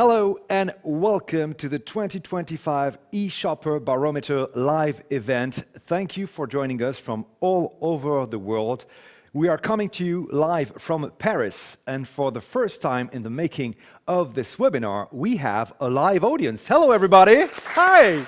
Hello and welcome to the 2025 E-Shopper Barometer live event. Thank you for joining us from all over the world. We are coming to you live from Paris, and for the first time in the making of this webinar, we have a live audience. Hello everybody. Hi.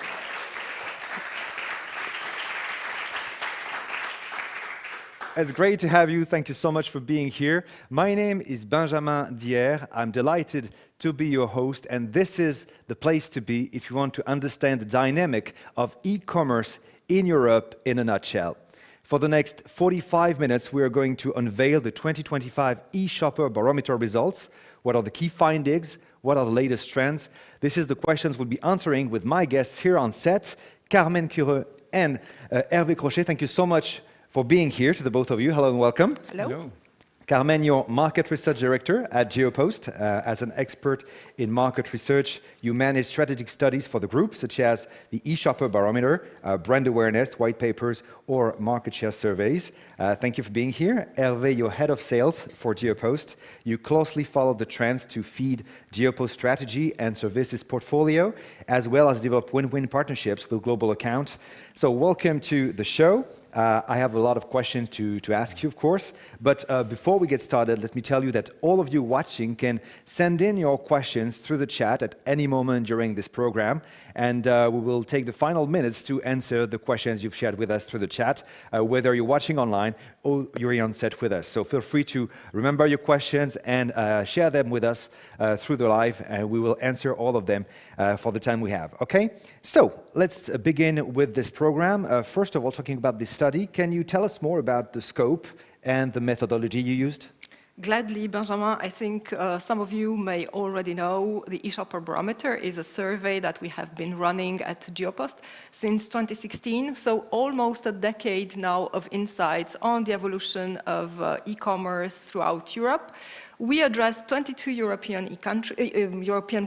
It's great to have you. Thank you so much for being here. My name is Benjamin Dier. I'm delighted to be your host, and this is the place to be if you want to understand the dynamic of e-commerce in Europe in a nutshell. For the next 45 minutes, we are going to unveil the 2025 E-Shopper Barometer results. What are the key findings? What are the latest trends? This is the questions we'll be answering with my guests here on set, Carmen Cureu and Hervé Crochet. Thank you so much for being here, to the both of you. Hello and welcome. Hello. Hello. Carmen, you're Market Research Director at Geopost. As an expert in market research, you manage strategic studies for the group, such as the E-Shopper Barometer, brand awareness, white papers, or market share surveys. Thank you for being here. Hervé, you're Head of Sales for Geopost. You closely follow the trends to feed Geopost strategy and services portfolio, as well as develop win-win partnerships with global accounts. So welcome to the show. I have a lot of questions to ask you, of course, but before we get started, let me tell you that all of you watching can send in your questions through the chat at any moment during this program, and we will take the final minutes to answer the questions you've shared with us through the chat, whether you're watching online or you're on set with us. So feel free to remember your questions and share them with us through the live, and we will answer all of them for the time we have, okay? So let's begin with this program. First of all, talking about this study, can you tell us more about the scope and the methodology you used? Gladly, Benjamin. I think some of you may already know the E-Shopper Barometer is a survey that we have been running at Geopost since 2016, so almost a decade now of insights on the evolution of e-commerce throughout Europe. We address 22 European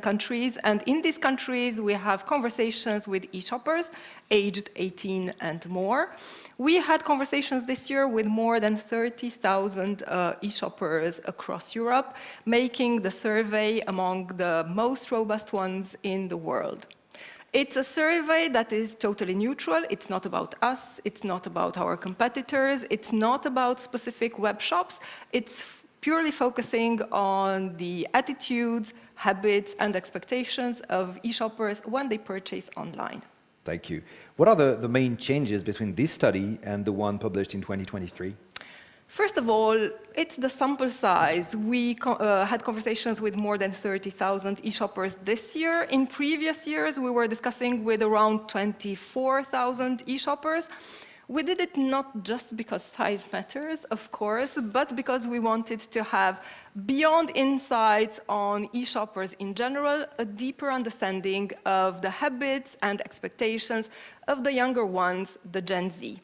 countries, and in these countries we have conversations with e-shoppers aged 18 and more. We had conversations this year with more than 30,000 e-shoppers across Europe, making the survey among the most robust ones in the world. It's a survey that is totally neutral. It's not about us. It's not about our competitors. It's not about specific web shops. It's purely focusing on the attitudes, habits, and expectations of e-shoppers when they purchase online. Thank you. What are the main changes between this study and the one published in 2023? First of all, it's the sample size. We had conversations with more than 30,000 e-shoppers this year. In previous years, we were discussing with around 24,000 e-shoppers. We did it not just because size matters, of course, but because we wanted to have, beyond insights on e-shoppers in general, a deeper understanding of the habits and expectations of the younger ones, the Gen Z.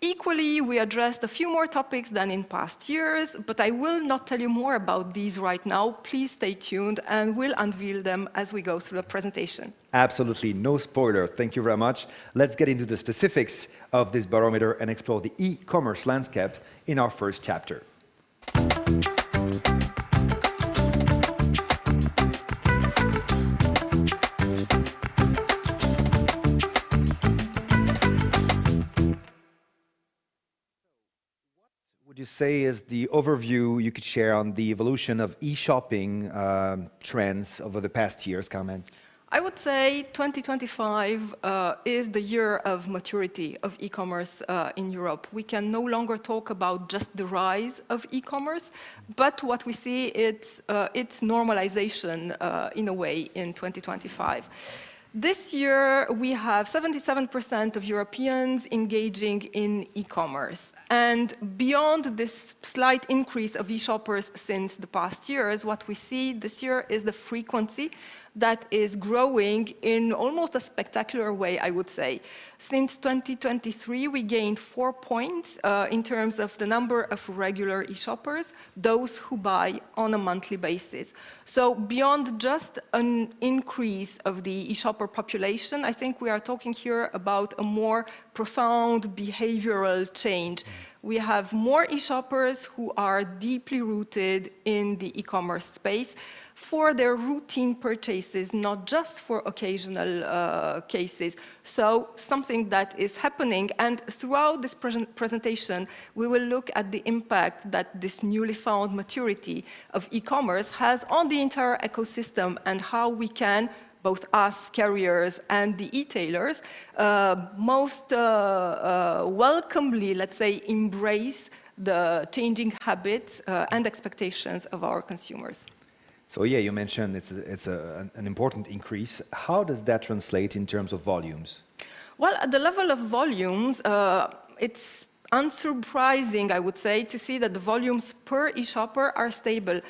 Equally, we addressed a few more topics than in past years, but I will not tell you more about these right now. Please stay tuned, and we'll unveil them as we go through the presentation. Absolutely, no spoiler. Thank you very much. Let's get into the specifics of this barometer and explore the e-commerce landscape in our first chapter. Would you say is the overview you could share on the evolution of e-shopping trends over the past years, Carmen? I would say 2025 is the year of maturity of e-commerce in Europe. We can no longer talk about just the rise of e-commerce, but what we see it's normalization in a way in 2025. This year, we have 77% of Europeans engaging in e-commerce. And beyond this slight increase of e-shoppers since the past years, what we see this year is the frequency that is growing in almost a spectacular way, I would say. Since 2023, we gained 4 points in terms of the number of regular e-shoppers, those who buy on a monthly basis. So beyond just an increase of the e-shopper population, I think we are talking here about a more profound behavioral change. We have more e-shoppers who are deeply rooted in the e-commerce space for their routine purchases, not just for occasional cases. So something that is happening, and throughout this presentation, we will look at the impact that this newly found maturity of e-commerce has on the entire ecosystem and how we can, both us, carriers, and the e-tailers, most welcomely, let's say, embrace the changing habits and expectations of our consumers. So yeah, you mentioned it's an important increase. How does that translate in terms of volumes? Well, at the level of volumes, it's unsurprising, I would say, to see that the volumes per e-shopper are stable.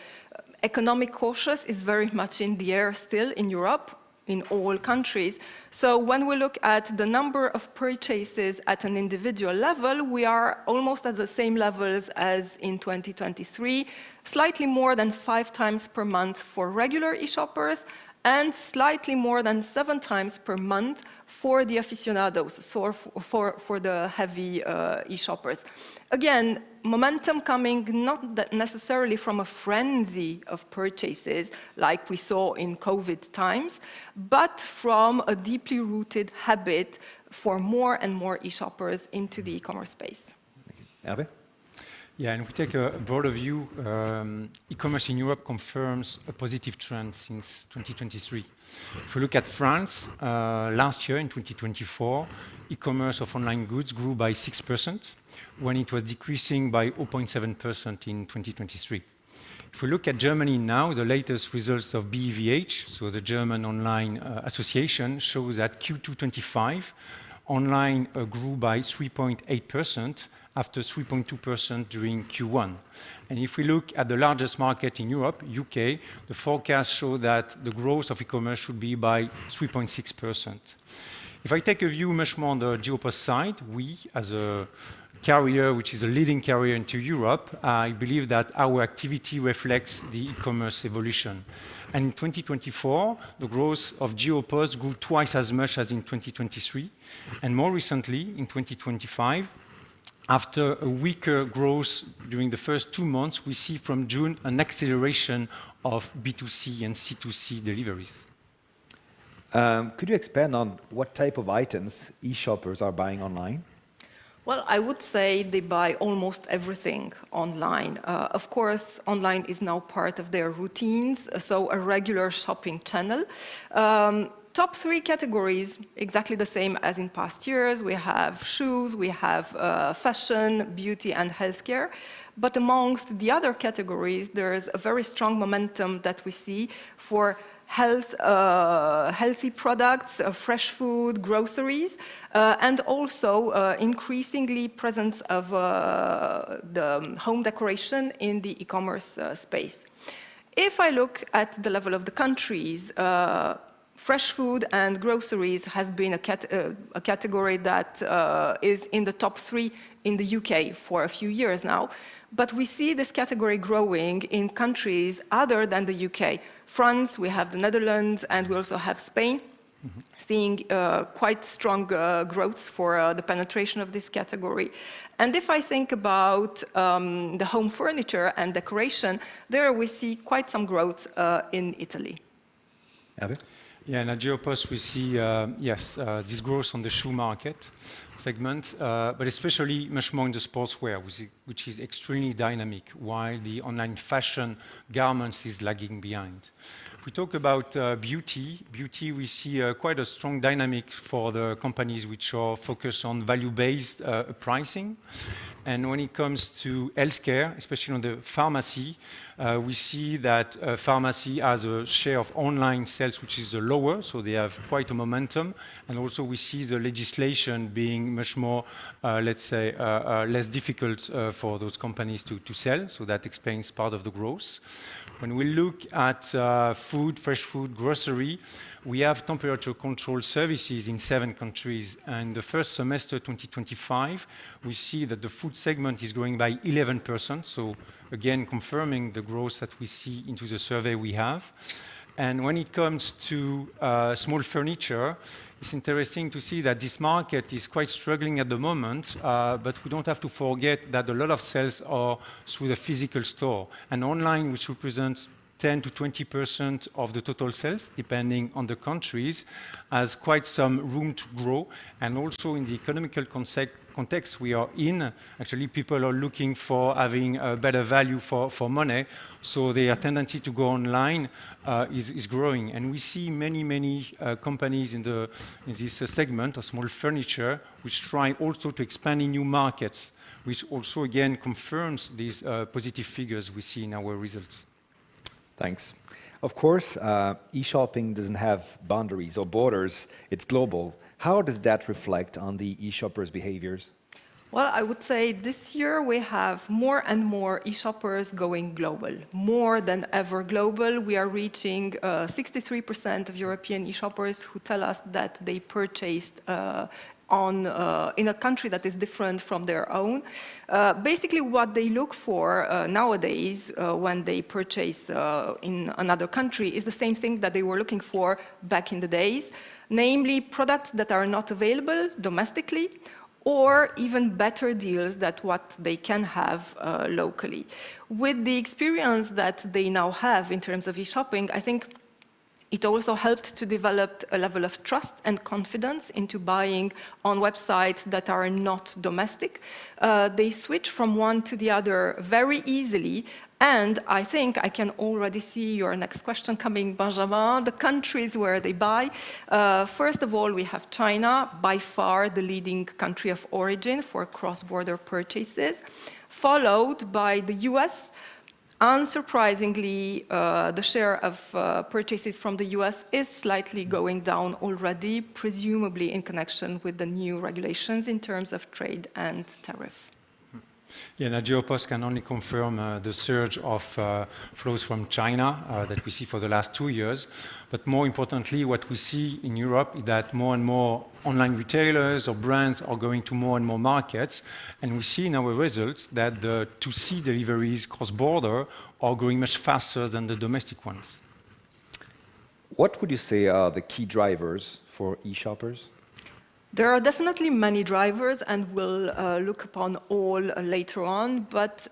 Economic cautious is very much in the air still in Europe, in all countries. So when we look at the number of purchases at an individual level, we are almost at the same levels as in 2023, slightly more than 5 times per month for regular e-shoppers, and slightly more than 7 times per month for the aficionados, so for the heavy e-shoppers. Again, momentum coming not necessarily from a frenzy of purchases like we saw in COVID times, but from a deeply rooted habit for more and more e-shoppers into the e-commerce space. Hervé? Yeah, and if we take a broader view, e-commerce in Europe confirms a positive trend since 2023. If we look at France, last year in 2024, e-commerce of online goods grew by 6%, when it was decreasing by 0.7% in 2023. If we look at Germany now, the latest results of BEVH, so the German Online Association, shows that Q2 25 online grew by 3.8%, after 3.2% during Q1. And if we look at the largest market in Europe, UK, the forecasts show that the growth of e-commerce should be by 3.6%. If I take a view much more on the Geopost side, we, as a carrier, which is a leading carrier into Europe, I believe that our activity reflects the e-commerce evolution. And in 2024, the growth of Geopost grew twice as much as in 2023. And more recently, in 2025, after a weaker growth during the first 2 months, we see from June an acceleration of B2C and C2C deliveries. Could you expand on what type of items e-shoppers are buying online? Well, I would say they buy almost everything online. Of course, online is now part of their routines, so a regular shopping channel. Top 3 categories, exactly the same as in past years. We have shoes, we have fashion, beauty, and healthcare. But amongst the other categories, there is a very strong momentum that we see for healthy products, fresh food, groceries, and also increasingly presence of the home decoration in the e-commerce space. If I look at the level of the countries, fresh food and groceries has been a category that is in the top 3 in the UK for a few years now. But we see this category growing in countries other than the UK. France, we have the Netherlands, and we also have Spain, seeing quite strong growths for the penetration of this category. And if I think about the home furniture and decoration, there we see quite some growth in Italy. Hervé? Yeah, and at Geopost we see, this growth on the shoe market segment, but especially much more in the sportswear, which is extremely dynamic, while the online fashion garments is lagging behind. If we talk about beauty we see quite a strong dynamic for the companies which are focused on value-based pricing. And when it comes to healthcare, especially on the pharmacy, we see that pharmacy has a share of online sales which is lower, so they have quite a momentum. And also we see the legislation being much more, less difficult for those companies to sell, so that explains part of the growth. When we look at food, fresh food, grocery, we have temperature control services in 7 countries. And the first semester 2025, we see that the food segment is growing by 11%. So again, confirming the growth that we see into the survey we have. And when it comes to small furniture, it's interesting to see that this market is quite struggling at the moment, but we don't have to forget that a lot of sales are through the physical store. And online, which represents 10 to 20% of the total sales, depending on the countries, has quite some room to grow. And also in the economical context we are in, actually people are looking for having a better value for money, so their tendency to go online is growing. And we see many companies in this segment of small furniture, which try also to expand in new markets, which also again confirms these positive figures we see in our results. Thanks. Of course, e-shopping doesn't have boundaries or borders. It's global. How does that reflect on the e-shoppers' behaviors? Well, I would say this year we have more and more e-shoppers going global, more than ever global. We are reaching 63% of European e-shoppers who tell us that they purchased in a country that is different from their own. Basically, what they look for nowadays when they purchase in another country is the same thing that they were looking for back in the days, namely products that are not available domestically, or even better deals than what they can have locally. With the experience that they now have in terms of e-shopping, I think it also helped to develop a level of trust and confidence into buying on websites that are not domestic. They switch from one to the other very easily. And I think I can already see your next question coming, Benjamin, the countries where they buy. First of all, we have China, by far the leading country of origin for cross-border purchases, followed by the US. Unsurprisingly, the share of purchases from the US is slightly going down already, presumably in connection with the new regulations in terms of trade and tariff. Yeah, now Geopost can only confirm the surge of flows from China that we see for the last 2 years. But more importantly, what we see in Europe is that more and more online retailers or brands are going to more and more markets. And we see in our results that the 2C deliveries cross-border are growing much faster than the domestic ones. What would you say are the key drivers for e-shoppers? There are definitely many drivers, and we'll look upon all later on, but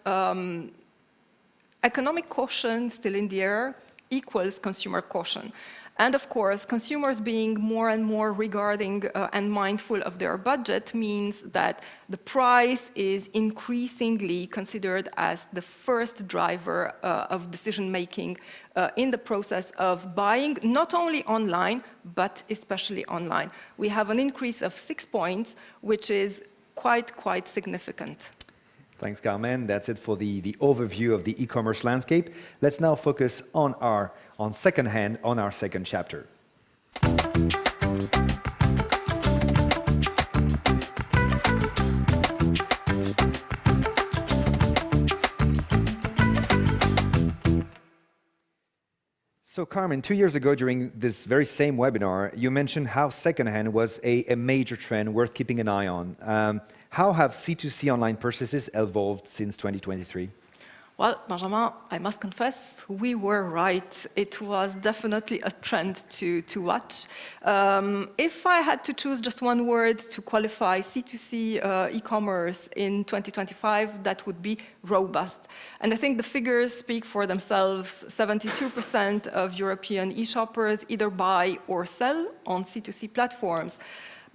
economic caution still in the air equals consumer caution. And of course, consumers being more and more regarding and mindful of their budget means that the price is increasingly considered as the first driver of decision-making in the process of buying, not only online, but especially online. We have an increase of 6 points, which is quite significant. Thanks, Carmen. That's it for the overview of the e-commerce landscape. Let's now focus on our second chapter. So Carmen, 2 years ago during this very same webinar, you mentioned how secondhand was a major trend worth keeping an eye on. How have C2C online purchases evolved since 2023? Well, Benjamin, I must confess, we were right. It was definitely a trend to watch. If I had to choose just one word to qualify C2C e-commerce in 2025, that would be robust. And I think the figures speak for themselves. 72% of European e-shoppers either buy or sell on C2C platforms.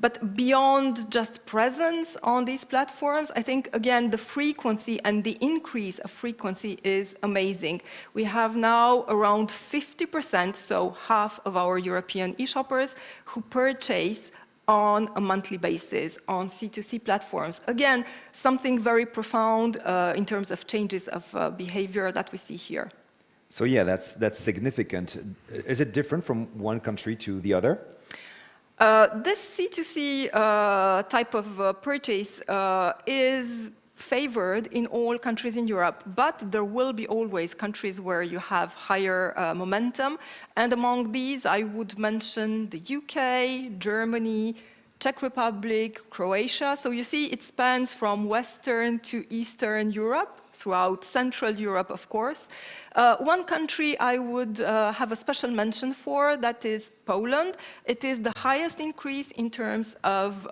But beyond just presence on these platforms, I think, again, the frequency and the increase of frequency is amazing. We have now around 50%, so half of our European e-shoppers, who purchase on a monthly basis on C2C platforms. Again, something very profound in terms of changes of behavior that we see here. So yeah, that's significant. Is it different from one country to the other? This C2C type of purchase is favored in all countries in Europe, but there will be always countries where you have higher momentum. And among these, I would mention the UK, Germany, Czech Republic, Croatia. So you see it spans from Western to Eastern Europe, throughout Central Europe, of course. One country I would have a special mention for, that is Poland. It is the highest increase in terms of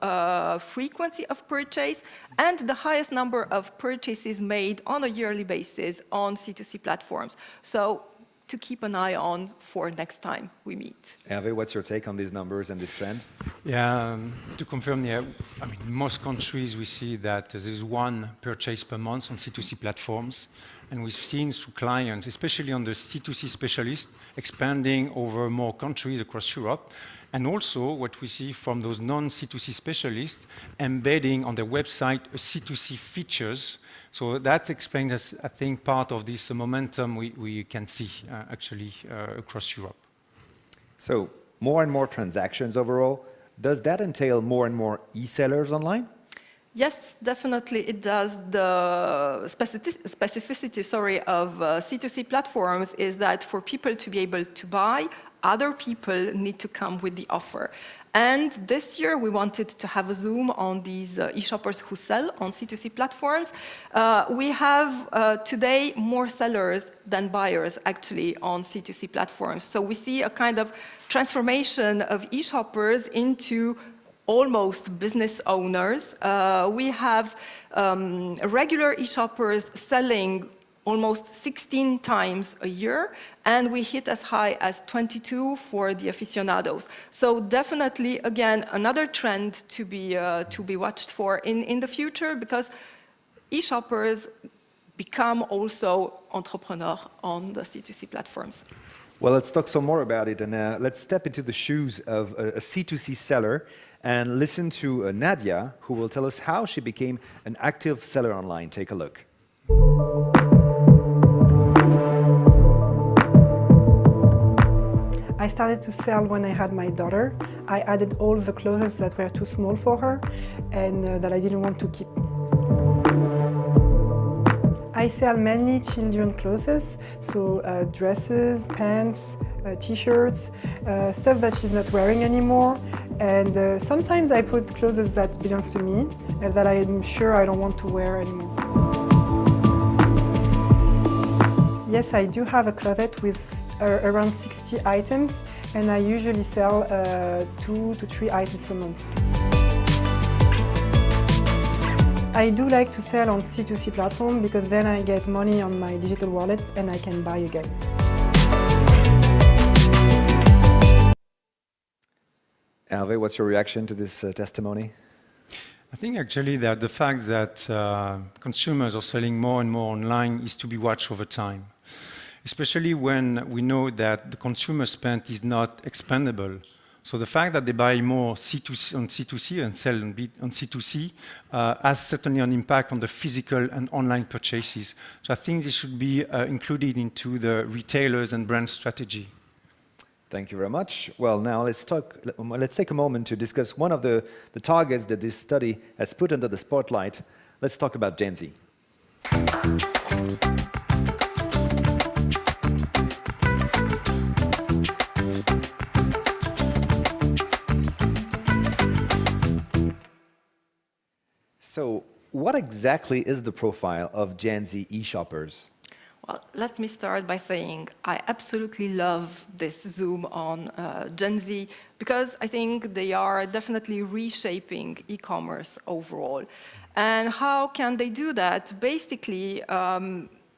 frequency of purchase and the highest number of purchases made on a yearly basis on C2C platforms. So to keep an eye on for next time we meet. Hervé, what's your take on these numbers and this trend? Yeah, to confirm, yeah, I mean, most countries we see that there's one purchase per month on C2C platforms, and we've seen through clients, especially on the C2C specialists, expanding over more countries across Europe, and also what we see from those non-C2C specialists embedding on their website C2C features. So that explains, as I think, part of this momentum we can see actually across Europe. So more and more transactions overall. Does that entail more and more e-sellers online? Yes, definitely it does. The specificity of C2C platforms is that for people to be able to buy, other people need to come with the offer. And this year we wanted to have a zoom on these e-shoppers who sell on C2C platforms. We have today more sellers than buyers actually on C2C platforms. So we see a kind of transformation of e-shoppers into almost business owners. We have regular e-shoppers selling almost 16 times a year, and we hit as high as 22 for the aficionados. So definitely, again, another trend to be watched for in the future, because e-shoppers become also entrepreneurs on the C2C platforms. Well, let's talk some more about it, and let's step into the shoes of a C2C seller and listen to Nadia, who will tell us how she became an active seller online. Take a look. I started to sell when I had my daughter. I added all the clothes that were too small for her and that I didn't want to keep. I sell mainly children clothes, so dresses, pants, t-shirts, stuff that she's not wearing anymore. And sometimes I put clothes that belong to me and that I'm sure I don't want to wear anymore. Yes, I do have a closet with around 60 items, and I usually sell 2 to 3 items per month. I do like to sell on C2C platform because then I get money on my digital wallet and I can buy again. Hervé, what's your reaction to this testimony? I think actually that the fact that consumers are selling more and more online is to be watched over time, especially when we know that the consumer spend is not expandable. So the fact that they buy more C2C on C2C and sell on C2C has certainly an impact on the physical and online purchases. So I think this should be included into the retailers and brand strategy. Thank you very much. Well, now let's take a moment to discuss one of the targets that this study has put under the spotlight. Let's talk about Gen Z. So, what exactly is the profile of Gen Z e-shoppers? Well, let me start by saying I absolutely love this zoom on Gen Z, because I think they are definitely reshaping e-commerce overall. And how can they do that? Basically,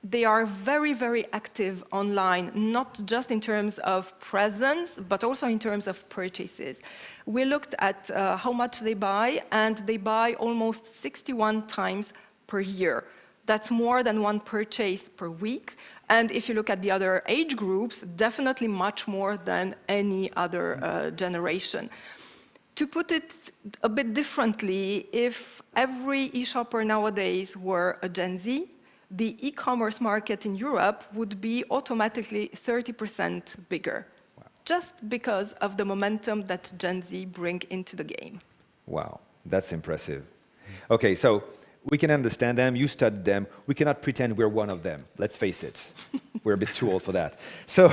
they are very, very active online, not just in terms of presence, but also in terms of purchases. We looked at how much they buy, and they buy almost 61 times per year. That's more than one purchase per week. And if you look at the other age groups, definitely much more than any other generation. To put it a bit differently, if every e-shopper nowadays were a Gen Z, the e-commerce market in Europe would be automatically 30% bigger, wow, just because of the momentum that Gen Z bring into the game. Wow, that's impressive. Okay, so we can understand them, you studied them, we cannot pretend we're one of them, let's face it. We're a bit too old for that. So,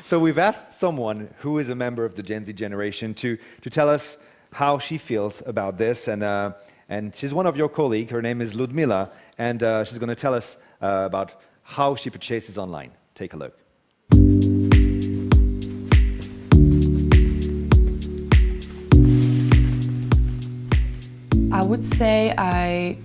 so we've asked someone who is a member of the Gen Z generation to tell us how she feels about this. And she's one of your colleagues. Her name is Ludmila, and she's going to tell us about how she purchases online. Take a look. I would say I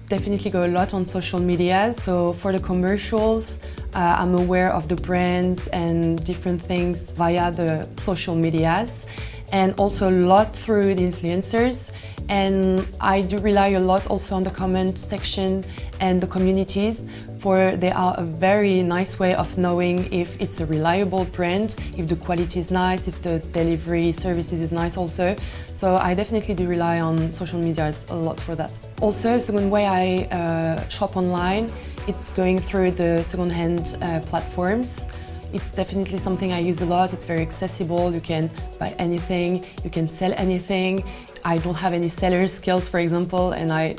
definitely go a lot on social media. So for the commercials, I'm aware of the brands and different things via the social medias, and also a lot through the influencers. And I do rely a lot also on the comment section and the communities, for they are a very nice way of knowing if it's a reliable brand, if the quality is nice, if the delivery services is nice also. So I definitely do rely on social media a lot for that. Also, second way I shop online, it's going through the second-hand platforms. It's definitely something I use a lot. It's very accessible. You can buy anything, you can sell anything. I don't have any seller skills, for example, and I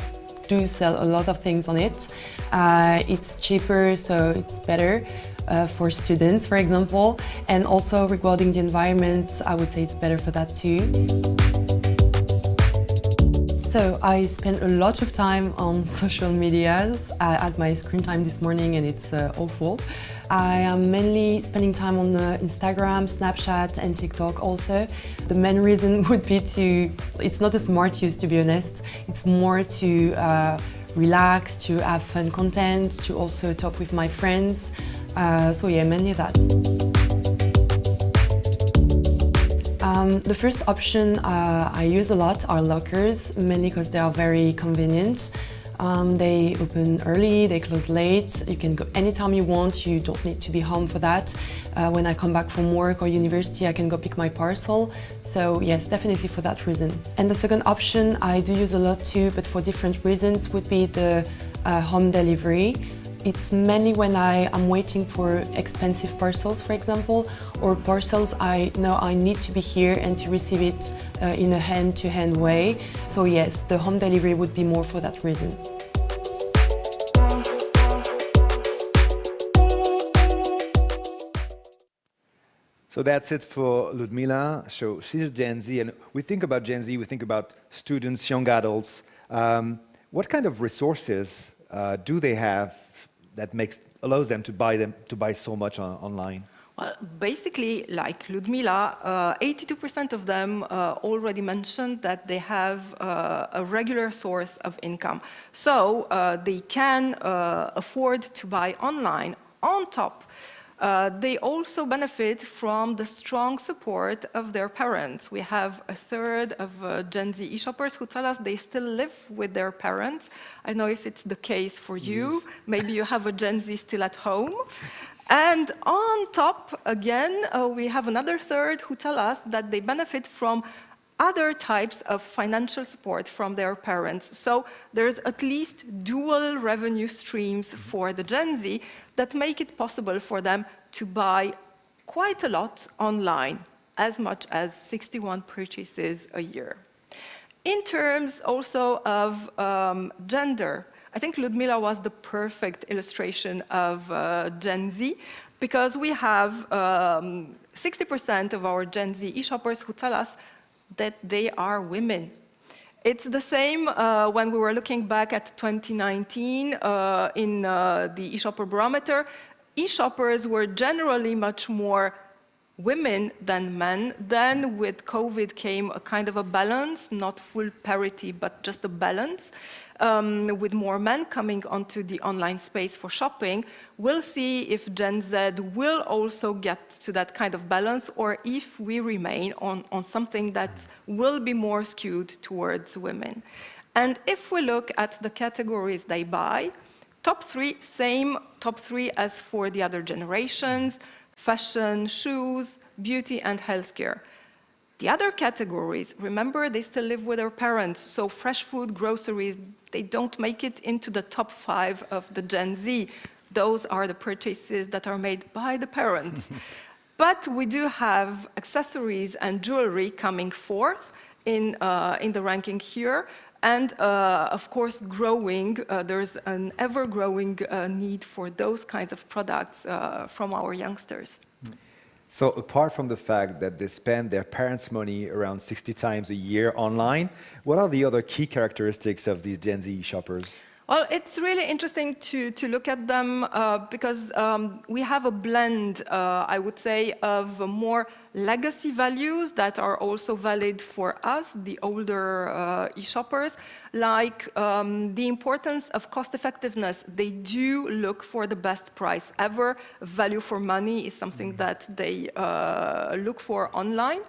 do sell a lot of things on it. It's cheaper, so it's better for students, for example. And also regarding the environment, I would say it's better for that too. So I spend a lot of time on social medias. I had my screen time this morning and it's awful. I am mainly spending time on Instagram, Snapchat and TikTok also. The main reason would be it's not a smart use, to be honest. It's more to relax, to have fun content, to also talk with my friends. So yeah, mainly that. The first option I use a lot are lockers, mainly because they are very convenient. They open early, they close late. You can go anytime you want, you don't need to be home for that. When I come back from work or university, I can go pick my parcel. So yes, definitely for that reason. And the second option I do use a lot too, but for different reasons, would be the home delivery. It's mainly when I am waiting for expensive parcels, for example, or parcels I know I need to be here and to receive it in a hand-to-hand way. So yes, the home delivery would be more for that reason. So that's it for Ludmila. So she's a Gen Z, and we think about Gen Z, we think about students, young adults. What kind of resources do they have that allows them to buy so much online? Well, basically, like Ludmila, 82% of them already mentioned that they have a regular source of income. So they can afford to buy online. On top, they also benefit from the strong support of their parents. We have a third of Gen Z e-shoppers who tell us they still live with their parents. I don't know if it's the case for you. Yes. Maybe you have a Gen Z still at home. And on top, again, we have another third who tell us that they benefit from other types of financial support from their parents. So there's at least dual revenue streams for the Gen Z that make it possible for them to buy quite a lot online, as much as 61 purchases a year. In terms also of gender, I think Ludmila was the perfect illustration of Gen Z, because we have 60% of our Gen Z e-shoppers who tell us that they are women. It's the same when we were looking back at 2019 in the E-Shopper Barometer. E-shoppers were generally much more women than men. Then with COVID came a kind of a balance, not full parity, but just a balance. With more men coming onto the online space for shopping, we'll see if Gen Z will also get to that kind of balance, or if we remain on something that will be more skewed towards women. And if we look at the categories they buy, top three, same top three as for the other generations: fashion, shoes, beauty, and healthcare. The other categories, remember, they still live with their parents, so fresh food, groceries, they don't make it into the top 5 of the Gen Z. Those are the purchases that are made by the parents. But we do have accessories and jewelry coming forth in the ranking here. And of course, growing, there's an ever-growing need for those kinds of products from our youngsters. So apart from the fact that they spend their parents' money around 60 times a year online, what are the other key characteristics of these Gen Z shoppers? Well, it's really interesting to look at them because we have a blend, I would say, of more legacy values that are also valid for us, the older e-shoppers, like the importance of cost effectiveness. They do look for the best price ever. Value for money is something that they look for online.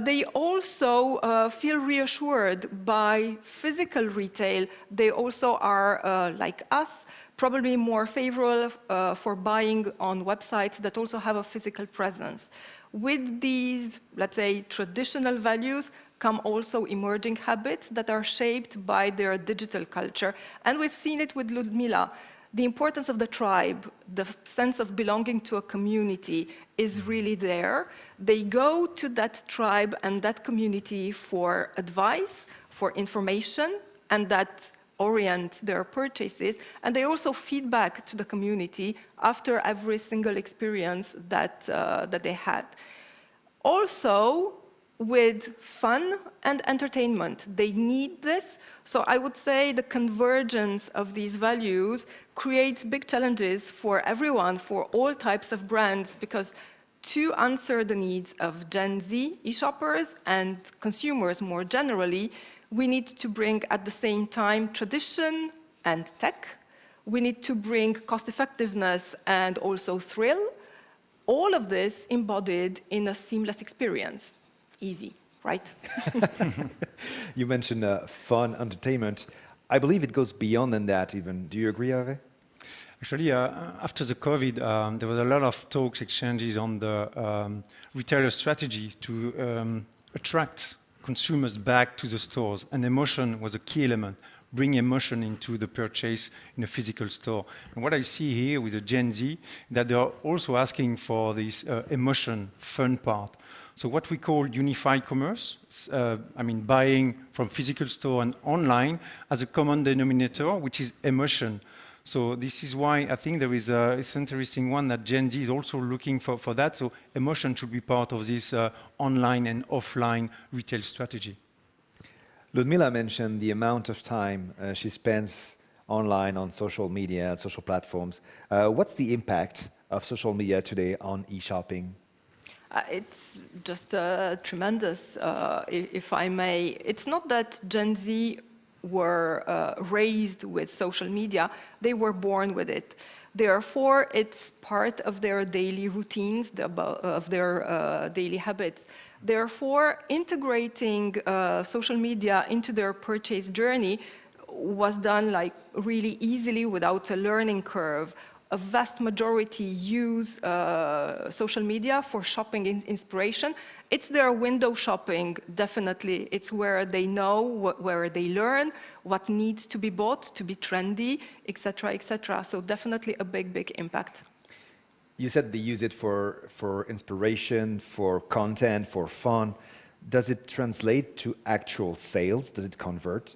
They also feel reassured by physical retail. They also are, like us, probably more favorable for buying on websites that also have a physical presence. With these, let's say, traditional values come also emerging habits that are shaped by their digital culture. And we've seen it with Ludmila. The importance of the tribe, the sense of belonging to a community is really there. They go to that tribe and that community for advice, for information, and that orient their purchases. And they also feed back to the community after every single experience that they had. Also, with fun and entertainment. They need this. So I would say the convergence of these values creates big challenges for everyone, for all types of brands, because to answer the needs of Gen Z e-shoppers and consumers more generally, we need to bring at the same time tradition and tech. We need to bring cost effectiveness and also thrill. All of this embodied in a seamless experience. Easy, right? You mentioned fun, entertainment. I believe it goes beyond than that even. Do you agree, Hervé? Actually, after the COVID, there was a lot of talks, exchanges on the retailer strategy to attract consumers back to the stores. And emotion was a key element. Bring emotion into the purchase in a physical store. And what I see here with the Gen Z, that they are also asking for this emotion, fun part. So what we call unified commerce, buying from physical store and online as a common denominator, which is emotion. So this is why I think there is it's an interesting one that Gen Z is also looking for that. So emotion should be part of this online and offline retail strategy. Ludmila mentioned the amount of time she spends online on social media, social platforms. What's the impact of social media today on e-shopping? It's just tremendous, if I may. It's not that Gen Z were raised with social media, they were born with it. Therefore, it's part of their daily routines, of their daily habits. Therefore, integrating social media into their purchase journey was done like really easily without a learning curve. A vast majority use social media for shopping inspiration. It's their window shopping, definitely. It's where they know, where they learn, what needs to be bought to be trendy, etc., etc. So definitely a big, big impact. You said they use it for inspiration, for content, for fun. Does it translate to actual sales? Does it convert?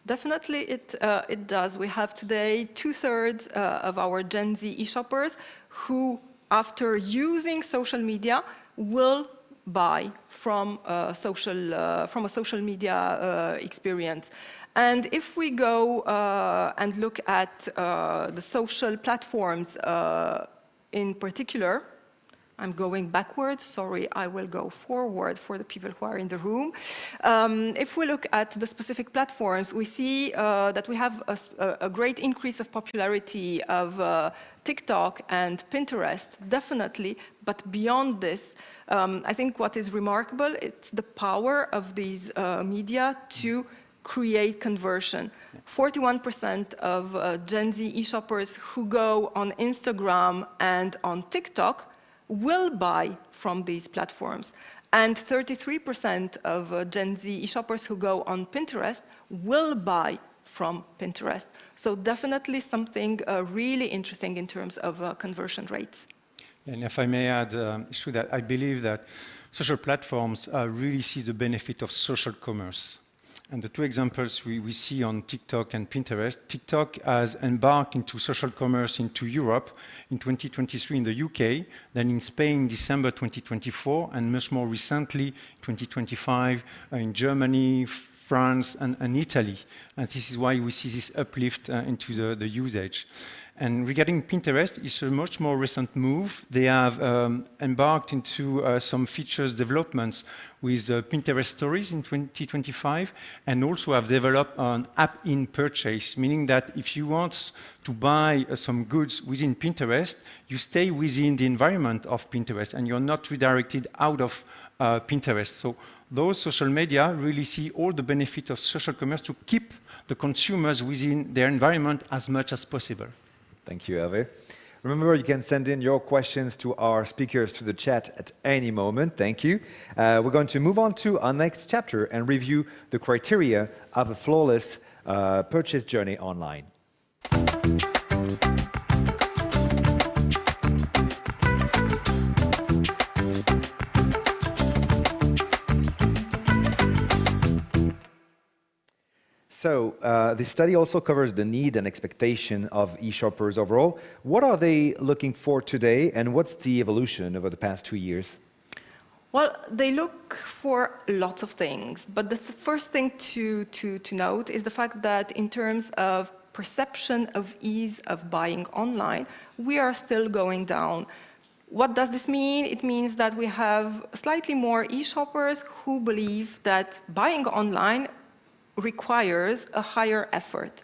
Definitely it does. We have today 2/3 of our Gen Z e-shoppers who, after using social media, will buy from a social media experience. And if we go and look at the social platforms in particular, I'm going backwards, sorry, I will go forward for the people who are in the room. If we look at the specific platforms, we see that we have a great increase of popularity of TikTok and Pinterest, definitely, but beyond this, I think what is remarkable, it's the power of these media to create conversion. 41% of Gen Z e-shoppers who go on Instagram and on TikTok will buy from these platforms. And 33% of Gen Z e-shoppers who go on Pinterest will buy from Pinterest. So definitely something really interesting in terms of conversion rates. And if I may add, it's true that I believe that social platforms really see the benefit of social commerce. And the two examples we see on TikTok and Pinterest, TikTok has embarked into social commerce into Europe in 2023 in the UK, then in Spain in December 2024, and much more recently, 2025, in Germany, France, and Italy. And this is why we see this uplift into the usage. And regarding Pinterest, it's a much more recent move. They have embarked into some features developments with Pinterest Stories in 2025, and also have developed an app-in purchase, meaning that if you want to buy some goods within Pinterest, you stay within the environment of Pinterest, and you're not redirected out of Pinterest. So those social media really see all the benefits of social commerce to keep the consumers within their environment as much as possible. Thank you, Hervé. Remember, you can send in your questions to our speakers through the chat at any moment. Thank you. We're going to move on to our next chapter and review the criteria of a flawless purchase journey online. So this study also covers the need and expectation of e-shoppers overall. What are they looking for today, and what's the evolution over the past 2 years? Well, they look for lots of things, but the first thing to note is the fact that in terms of perception of ease of buying online, we are still going down. What does this mean? It means that we have slightly more e-shoppers who believe that buying online requires a higher effort.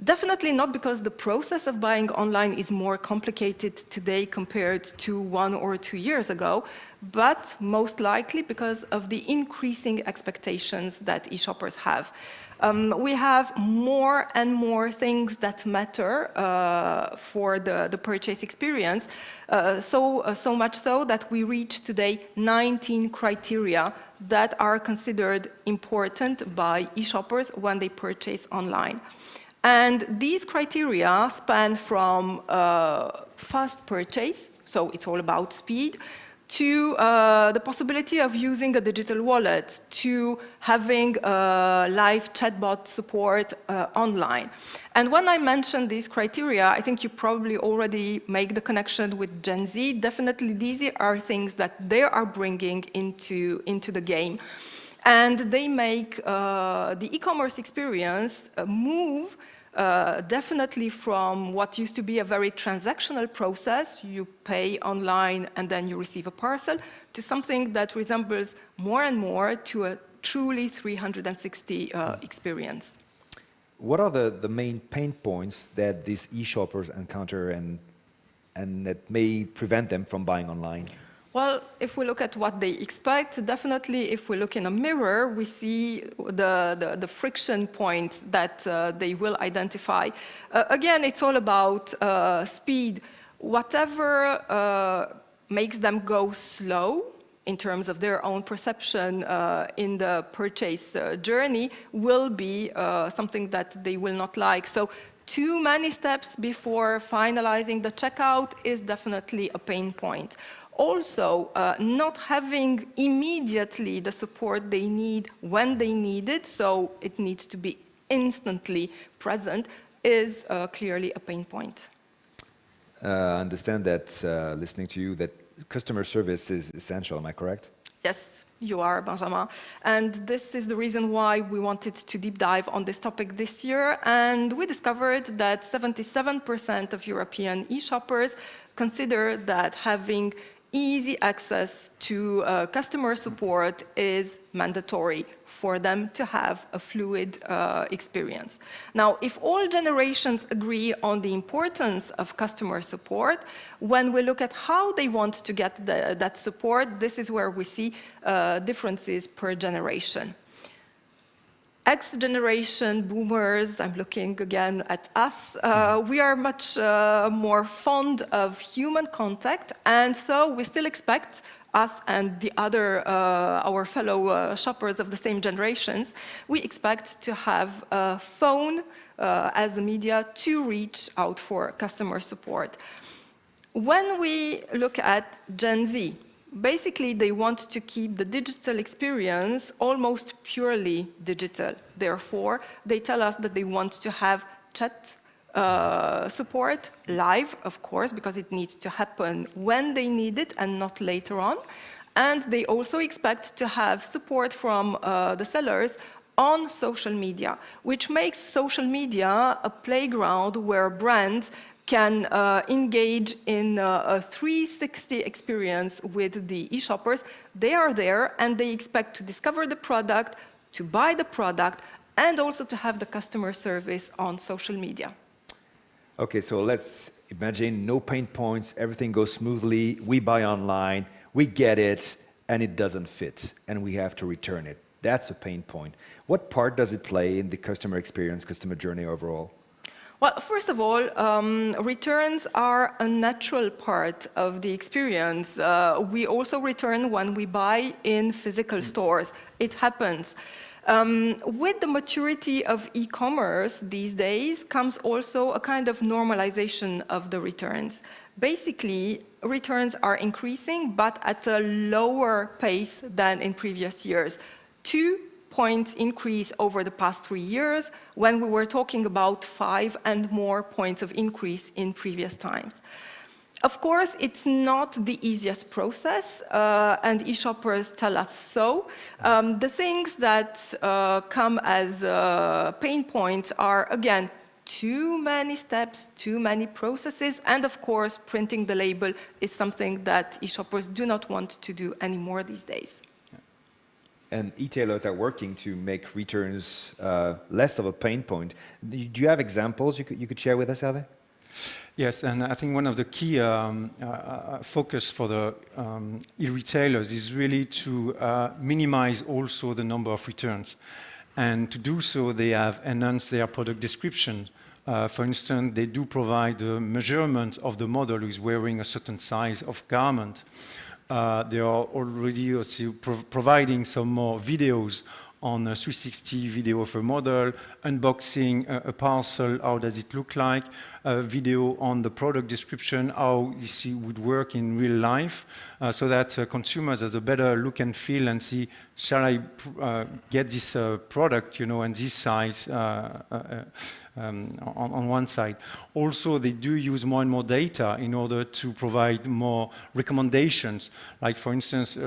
Definitely not because the process of buying online is more complicated today compared to 1 or 2 years ago, but most likely because of the increasing expectations that e-shoppers have. We have more and more things that matter for the purchase experience, so much so that we reach today 19 criteria that are considered important by e-shoppers when they purchase online. And these criteria span from fast purchase, so it's all about speed, to the possibility of using a digital wallet, to having live chatbot support online. And when I mention these criteria, I think you probably already make the connection with Gen Z. Definitely these are things that they are bringing into the game. And they make the e-commerce experience move definitely from what used to be a very transactional process, you pay online and then you receive a parcel, to something that resembles more and more to a truly 360 experience. What are the main pain points that these e-shoppers encounter and that may prevent them from buying online? Well, if we look at what they expect, definitely if we look in a mirror, we see the friction point that they will identify. Again, it's all about speed. Whatever makes them go slow in terms of their own perception in the purchase journey will be something that they will not like. So too many steps before finalizing the checkout is definitely a pain point. Also, not having immediately the support they need when they need it, so it needs to be instantly present, is clearly a pain point. I understand that, listening to you, that customer service is essential, am I correct? Yes, you are, Benjamin. And this is the reason why we wanted to deep dive on this topic this year. And we discovered that 77% of European e-shoppers consider that having easy access to customer support is mandatory for them to have a fluid experience. Now, if all generations agree on the importance of customer support, when we look at how they want to get that support, this is where we see differences per generation. X generation boomers, I'm looking again at us, we are much more fond of human contact, and so we still expect us and the other, our fellow shoppers of the same generations, we expect to have a phone as a media to reach out for customer support. When we look at Gen Z, Basically, they want to keep the digital experience almost purely digital. Therefore, they tell us that they want to have chat support live, of course, because it needs to happen when they need it and not later on. And they also expect to have support from the sellers on social media, which makes social media a playground where brands can engage in a 360 experience with the e-shoppers. They are there and they expect to discover the product, to buy the product, and also to have the customer service on social media. Okay, so let's imagine no pain points, everything goes smoothly, we buy online, we get it, and it doesn't fit, and we have to return it. That's a pain point. What part does it play in the customer experience, customer journey overall? Well, first of all, returns are a natural part of the experience. We also return when we buy in physical stores. It happens. With the maturity of e-commerce these days comes also a kind of normalization of the returns. Basically, returns are increasing, but at a lower pace than in previous years. 2 points increase over the past 3 years, when we were talking about 5 and more points of increase in previous times. Of course, it's not the easiest process, and e-shoppers tell us so. The things that come as pain points are, again, too many steps, too many processes, and of course, printing the label is something that e-shoppers do not want to do anymore these days. And e-tailers are working to make returns less of a pain point. Do you have examples you could share with us, Hervé? Yes, and I think one of the key focus for the e-retailers is really to minimize also the number of returns. And to do so, they have enhanced their product description. For instance, they do provide the measurement of the model who is wearing a certain size of garment. They are already also providing some more videos on a 360 video of a model, unboxing a parcel, how does it look like, a video on the product description, how this would work in real life, so that consumers have a better look and feel and see, shall I get this product, and this size on one side. Also, they do use more and more data in order to provide more recommendations. Like, for instance,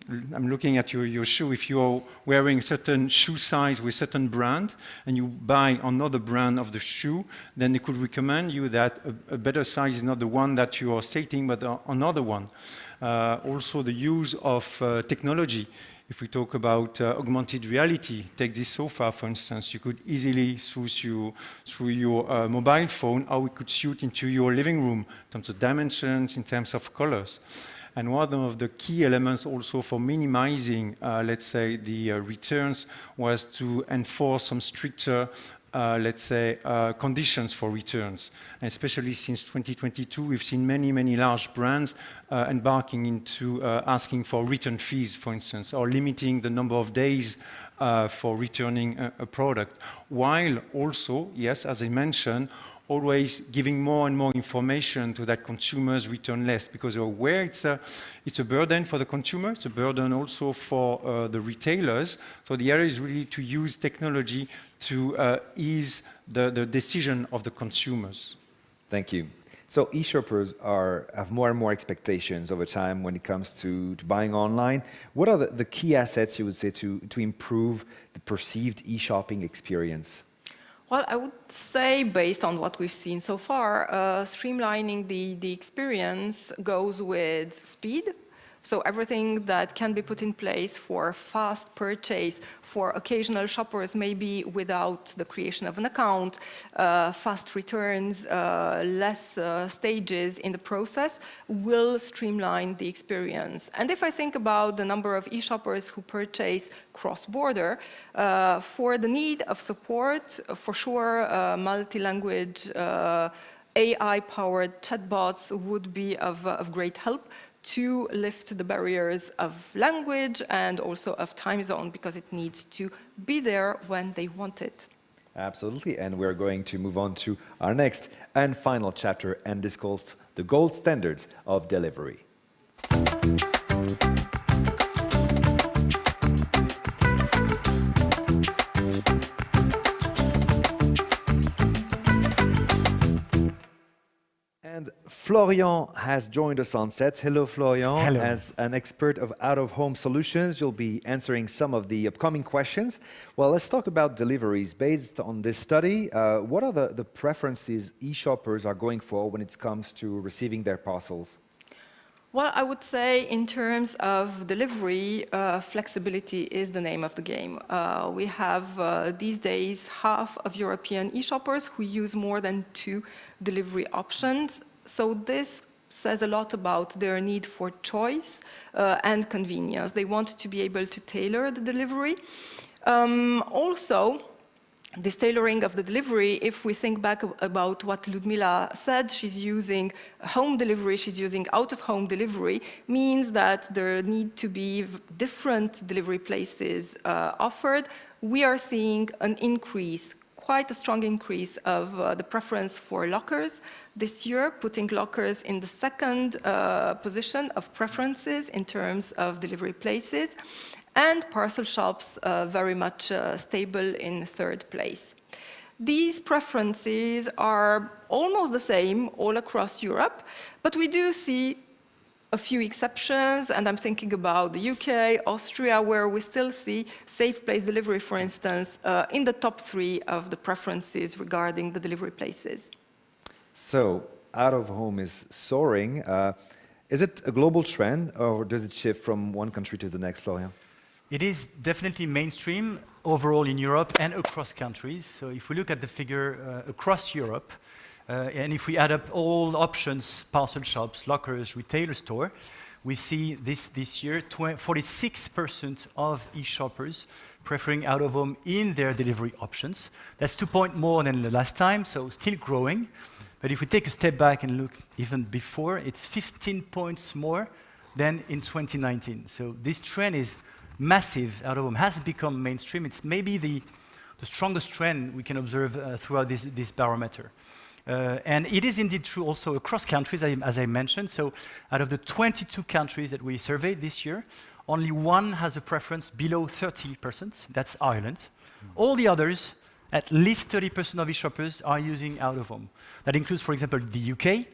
I'm looking at your shoe. If you're wearing a certain shoe size with a certain brand and you buy another brand of the shoe, then they could recommend you that a better size is not the one that you are stating, but another one. Also, the use of technology. If we talk about augmented reality, take this sofa, for instance, you could easily, through your mobile phone, how it could suit into your living room in terms of dimensions, in terms of colors. And one of the key elements also for minimizing, let's say, the returns was to enforce some stricter, let's say, conditions for returns. And especially since 2022, we've seen many, many large brands embarking into asking for return fees, for instance, or limiting the number of days for returning a product. While also, yes, as I mentioned, always giving more and more information to that consumers return less, because they're aware it's a burden for the consumer, it's a burden also for the retailers. So the area is really to use technology to ease the decision of the consumers. Thank you. So e-shoppers have more and more expectations over time when it comes to buying online. What are the key assets, you would say, to improve the perceived e-shopping experience? Well, I would say, based on what we've seen so far, streamlining the experience goes with speed. So everything that can be put in place for fast purchase, for occasional shoppers, maybe without the creation of an account, fast returns, less stages in the process, will streamline the experience. And if I think about the number of e-shoppers who purchase cross-border, for the need of support, for sure, multi-language AI-powered chatbots would be of great help to lift the barriers of language and also of time zone, because it needs to be there when they want it. Absolutely, and we're going to move on to our next and final chapter, and this calls the gold standards of delivery. Florian has joined us on set. Hello, Florian. Hello. As an expert of out-of-home solutions, you'll be answering some of the upcoming questions. Well, let's talk about deliveries. Based on this study, what are the preferences e-shoppers are going for when it comes to receiving their parcels? Well, I would say in terms of delivery, flexibility is the name of the game. We have these days half of European e-shoppers who use more than 2 delivery options. So this says a lot about their need for choice and convenience. They want to be able to tailor the delivery. Also, this tailoring of the delivery, if we think back about what Ludmila said, she's using home delivery, she's using out-of-home delivery, means that there need to be different delivery places offered. We are seeing an increase, quite a strong increase of the preference for lockers this year, putting lockers in the second position of preferences in terms of delivery places, and parcel shops very much stable in third place. These preferences are almost the same all across Europe, but we do see a few exceptions, and I'm thinking about the UK, Austria, where we still see safe place delivery, for instance, in the top 3 of the preferences regarding the delivery places. So, out-of-home is soaring. Is it a global trend, or does it shift from one country to the next, Florian? It is definitely mainstream overall in Europe and across countries. So if we look at the figure across Europe, and if we add up all options, parcel shops, lockers, retailer store, we see this year 46% of e-shoppers preferring out-of-home in their delivery options. That's 2 points more than the last time, so still growing. But if we take a step back and look even before, it's 15 points more than in 2019. So this trend is massive. Out-of-home has become mainstream. It's maybe the strongest trend we can observe throughout this barometer. And it is indeed true also across countries, as I mentioned. So out of the 22 countries that we surveyed this year, only one has a preference below 30%. That's Ireland. All the others, at least 30% of e-shoppers are using out-of-home. That includes, for example, the UK,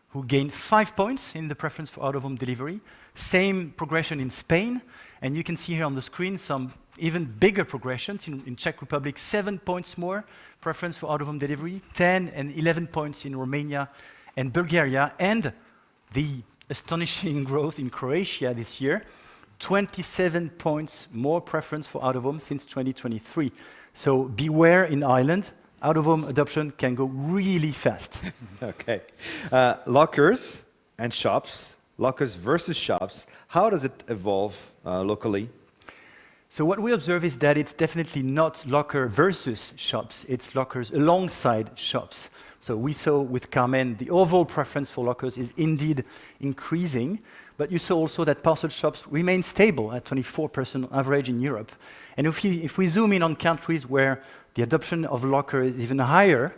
who gained 5 points in the preference for out-of-home delivery. Same progression in Spain. And you can see here on the screen some even bigger progressions. In Czech Republic, 7 points more preference for out-of-home delivery, 10 and 11 points in Romania and Bulgaria, and the astonishing growth in Croatia this year, 27 points more preference for out-of-home since 2023. So beware in Ireland, out-of-home adoption can go really fast. Okay. Lockers and shops. Lockers versus shops, how does it evolve locally? So what we observe is that it's definitely not locker versus shops, it's lockers alongside shops. So we saw with Carmen, the overall preference for lockers is indeed increasing, but you saw also that parcel shops remain stable at 24% on average in Europe. And if we zoom in on countries where the adoption of locker is even higher,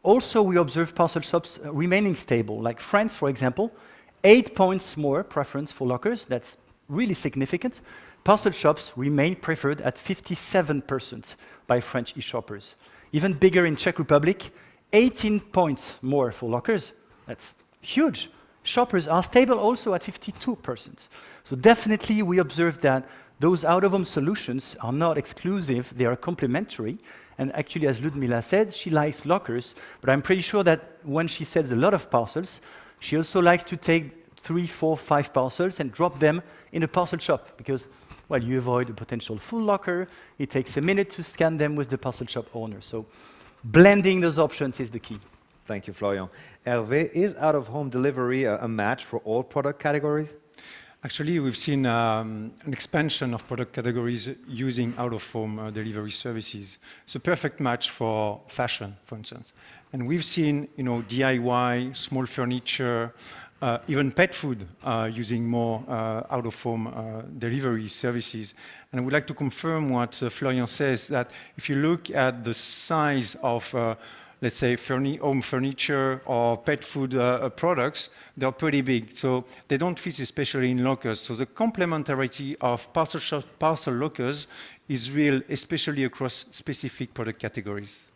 also we observe parcel shops remaining stable, like France, for example, 8 points more preference for lockers. That's really significant. Parcel shops remain preferred at 57% by French e-shoppers. Even bigger in Czech Republic, 18 points more for lockers. That's huge. Shoppers are stable also at 52%. So definitely we observe that those out-of-home solutions are not exclusive, they are complementary. And actually, as Ludmila said, she likes lockers, but I'm pretty sure that when she sells a lot of parcels, she also likes to take 3, 4, 5 parcels and drop them in a parcel shop because, well, you avoid a potential full locker. It takes a minute to scan them with the parcel shop owner. So blending those options is the key. Thank you, Florian. Hervé, is out-of-home delivery a match for all product categories? Actually, we've seen an expansion of product categories using out-of-home delivery services. It's a perfect match for fashion, for instance. And we've seen, DIY, small furniture, even pet food using more out-of-home delivery services. And I would like to confirm what Florian says, that if you look at the size of, let's say, home furniture or pet food products, they're pretty big. So they don't fit especially in lockers. So the complementarity of parcel shops, parcel lockers is real, especially across specific product categories.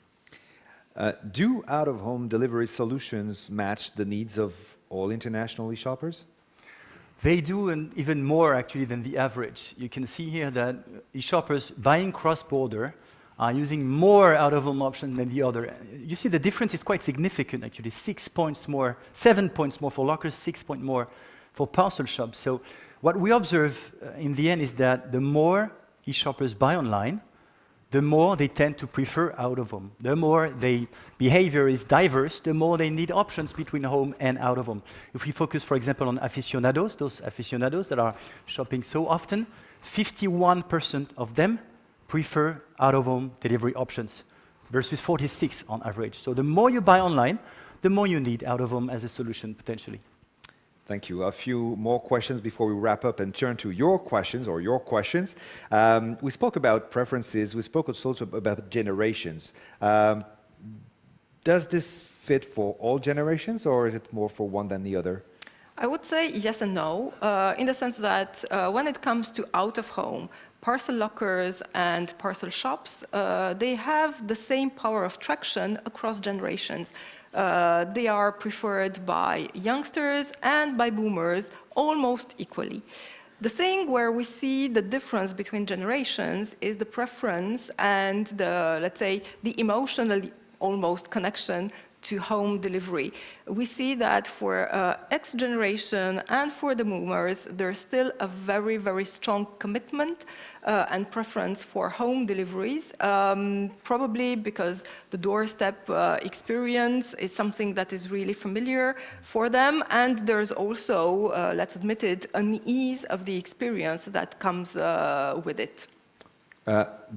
Do out-of-home delivery solutions match the needs of all international e-shoppers? They do, and even more actually than the average. You can see here that e-shoppers buying cross-border are using more out-of-home options than the other. You see the difference is quite significant actually, 6 points more, 7 points more for lockers, 6 points more for parcel shops. So what we observe in the end is that the more e-shoppers buy online, the more they tend to prefer out-of-home. The more their behavior is diverse, the more they need options between home and out-of-home. If we focus, for example, on aficionados, those aficionados that are shopping so often, 51% of them prefer out-of-home delivery options versus 46 on average. So the more you buy online, the more you need out-of-home as a solution potentially. Thank you. A few more questions before we wrap up and turn to your questions. We spoke about preferences. We spoke also about generations. Does this fit for all generations, or is it more for one than the other? I would say yes and no, in the sense that when it comes to out-of-home, parcel lockers and parcel shops, they have the same power of traction across generations. They are preferred by youngsters and by boomers almost equally. The thing where we see the difference between generations is the preference and the, let's say, the emotional almost connection to home delivery. We see that for X generation and for the boomers, there's still a very, very strong commitment and preference for home deliveries, probably because the doorstep experience is something that is really familiar for them, and there's also, let's admit it, an ease of the experience that comes with it.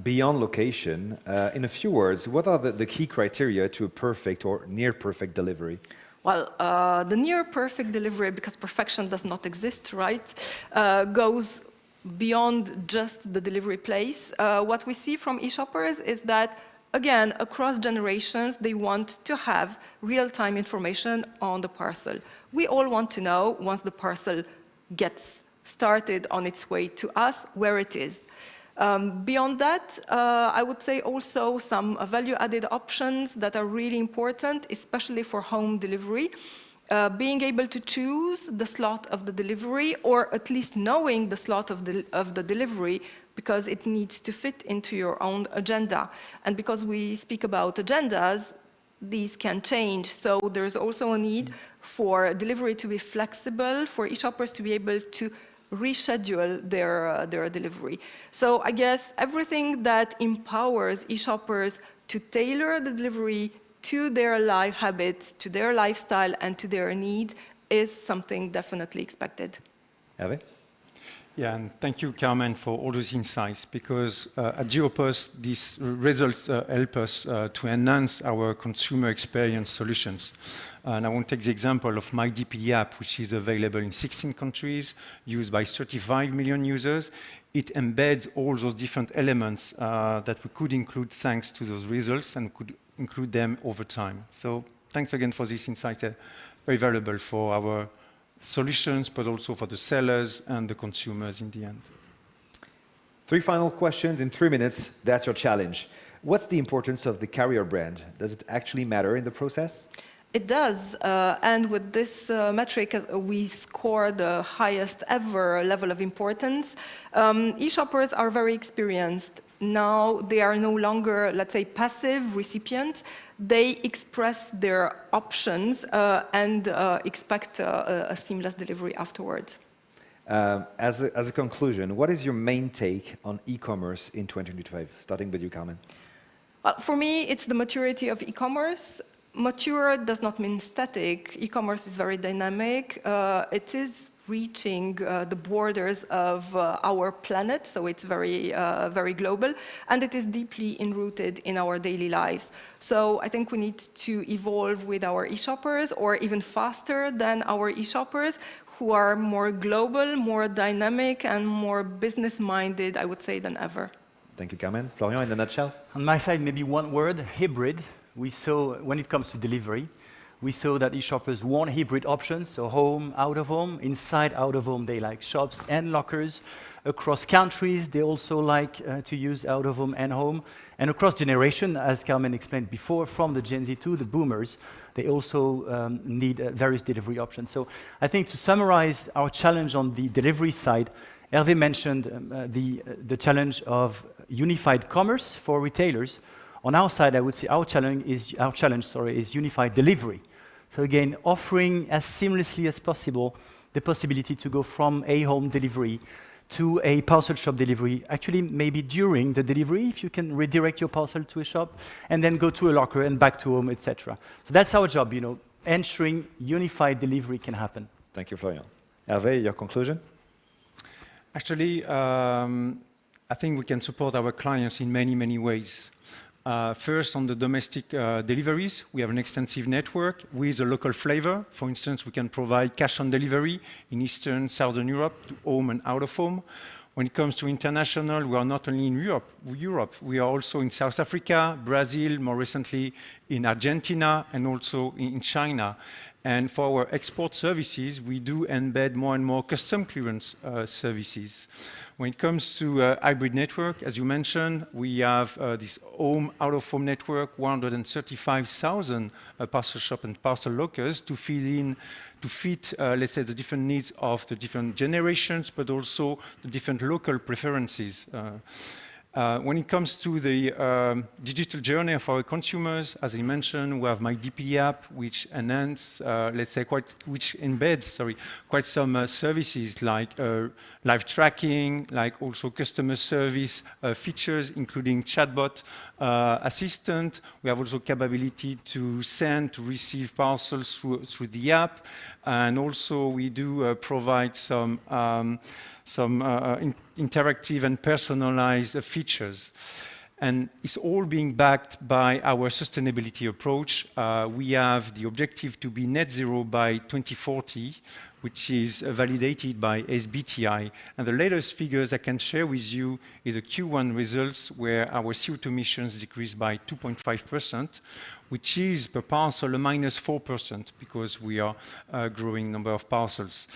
Beyond location, in a few words, what are the key criteria to a perfect or near-perfect delivery? Well, the near-perfect delivery, because perfection does not exist, right, goes beyond just the delivery place. What we see from e-shoppers is that, again, across generations, they want to have real-time information on the parcel. We all want to know, once the parcel gets started on its way to us, where it is. Beyond that, I would say also some value-added options that are really important, especially for home delivery. Being able to choose the slot of the delivery, or at least knowing the slot of the delivery, because it needs to fit into your own agenda. And because we speak about agendas, these can change. So there's also a need for delivery to be flexible, for e-shoppers to be able to reschedule their delivery. So I guess everything that empowers e-shoppers to tailor the delivery to their life habits, to their lifestyle, and to their needs is something definitely expected. Hervé? Yeah, and thank you, Carmen, for all those insights, because at Geopost, these results help us to enhance our consumer experience solutions. And I want to take the example of My DPD app, which is available in 16 countries, used by 35 million users. It embeds all those different elements that we could include thanks to those results and could include them over time. So thanks again for this insight. Very valuable for our solutions, but also for the sellers and the consumers in the end. 3 final questions in 3 minutes. That's your challenge. What's the importance of the carrier brand? Does it actually matter in the process? It does, and with this metric, we score the highest ever level of importance. E-shoppers are very experienced. Now they are no longer, let's say, passive recipients. They express their options and expect a seamless delivery afterwards. As a conclusion, what is your main take on e-commerce in 2025? Starting with you, Carmen. Well, for me, it's the maturity of e-commerce. Mature does not mean static. E-commerce is very dynamic. It is reaching the borders of our planet, so it's very, very global, and it is deeply enrooted in our daily lives. So I think we need to evolve with our e-shoppers, or even faster than our e-shoppers, who are more global, more dynamic, and more business-minded, I would say, than ever. Thank you, Carmen. Florian, in a nutshell? On my side, maybe one word, hybrid. We saw, when it comes to delivery, We saw that e-shoppers want hybrid options, so home, out of home. Inside, out of home, they like shops and lockers. Across countries, they also like to use out of home and home. And across generation, as Carmen explained before, from the Gen Z to the boomers, they also need various delivery options. So I think to summarize our challenge on the delivery side, Hervé mentioned the challenge of unified commerce for retailers. On our side, I would say our challenge is unified delivery. So again, offering as seamlessly as possible the possibility to go from a home delivery to a parcel shop delivery, actually maybe during the delivery, if you can redirect your parcel to a shop, and then go to a locker and back to home, etc. So that's our job, ensuring unified delivery can happen. Thank you, Florian. Hervé, your conclusion? Actually, I think we can support our clients in many, many ways. First, on the domestic deliveries, we have an extensive network with a local flavor. For instance, we can provide cash on delivery in Eastern, Southern Europe, to home and out of home. When it comes to international, we are not only in Europe, we are also in South Africa, Brazil, more recently in Argentina, and also in China. And for our export services, we do embed more and more custom clearance services. When it comes to hybrid network, as you mentioned, we have this home, out-of-home network, 135,000 parcel shop and parcel lockers to fit, let's say, the different needs of the different generations, but also the different local preferences. When it comes to the digital journey of our consumers, as I mentioned, we have My DP app, which which embeds quite some services like live tracking, like also customer service features, including chatbot assistant. We have also capability to send, to receive parcels through the app, and also we do provide some interactive and personalized features. And it's all being backed by our sustainability approach. We have the objective to be net zero by 2040, which is validated by SBTi. And the latest figures I can share with you is the Q1 results, where our CO2 emissions decreased by 2.5%, which is per parcel a minus 4%, because we are growing number of parcels.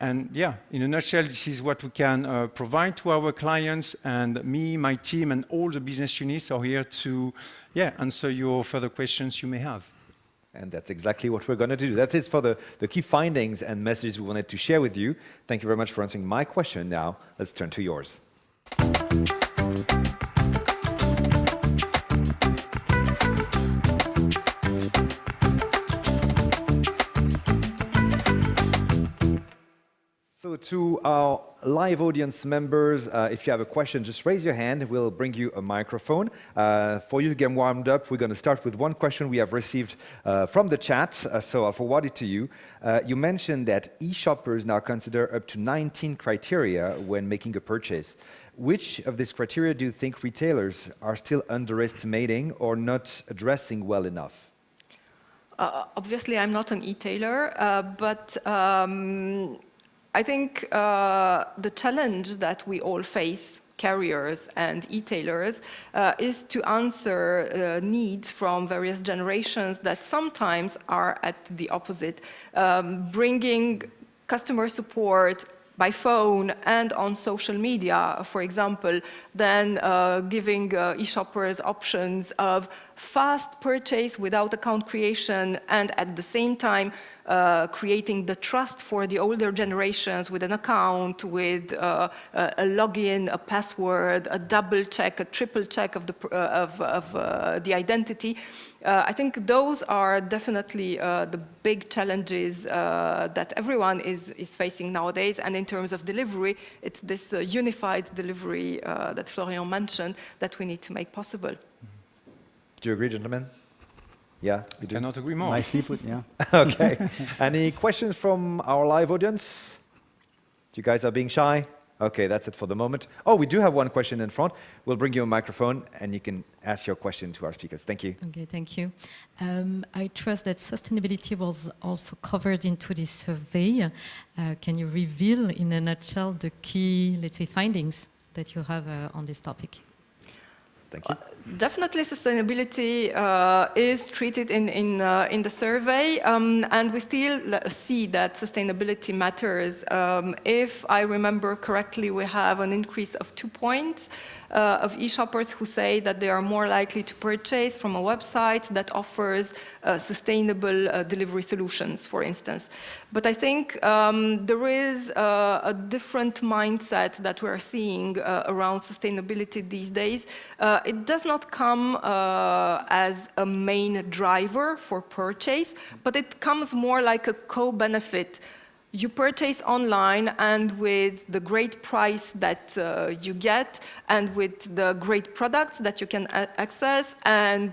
And yeah, in a nutshell, this is what we can provide to our clients, and me, my team, and all the business units are here to answer your further questions you may have. And that's exactly what we're going to do. That is for the key findings and messages we wanted to share with you. Thank you very much for answering my question. Now, let's turn to yours. So to our live audience members, if you have a question, just raise your hand. We'll bring you a microphone. For you to get warmed up, we're going to start with one question we have received from the chat, so I'll forward it to you. You mentioned that e-shoppers now consider up to 19 criteria when making a purchase. Which of these criteria do you think retailers are still underestimating or not addressing well enough? Obviously, I'm not an e-tailer, but I think the challenge that we all face, carriers and e-tailers, is to answer needs from various generations that sometimes are at the opposite. Bringing customer support by phone and on social media, for example, then giving e-shoppers options of fast purchase without account creation, and at the same time creating the trust for the older generations with an account, with a login, a password, a double check, a triple check of the identity. I think those are definitely the big challenges that everyone is facing nowadays. And in terms of delivery, it's this unified delivery that Florian mentioned that we need to make possible. Do you agree, gentlemen? Yeah, you do. Cannot agree more. Nicely put, yeah. Okay. Any questions from our live audience? You guys are being shy? Okay, that's it for the moment. Oh, we do have one question in front. We'll bring you a microphone and you can ask your question to our speakers. Thank you. Okay, thank you. I trust that sustainability was also covered into this survey. Can you reveal in a nutshell the key, let's say, findings that you have on this topic? Thank you. Definitely, sustainability is treated in the survey, and we still see that sustainability matters. If I remember correctly, we have an increase of 2 points of e-shoppers who say that they are more likely to purchase from a website that offers sustainable delivery solutions, for instance. But I think there is a different mindset that we are seeing around sustainability these days. It does not come as a main driver for purchase, but it comes more like a co-benefit. You purchase online, and with the great price that you get, and with the great products that you can access, and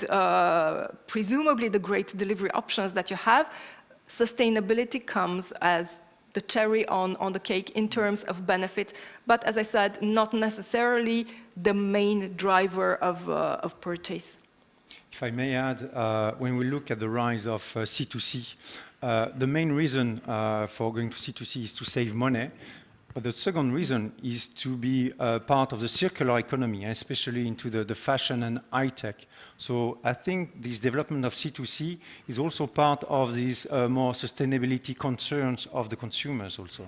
presumably the great delivery options that you have, sustainability comes as the cherry on the cake in terms of benefit. But as I said, not necessarily the main driver of purchase. If I may add, when we look at the rise of C2C, the main reason for going to C2C is to save money, but the second reason is to be part of the circular economy, especially into the fashion and high-tech. So I think this development of C2C is also part of these more sustainability concerns of the consumers also.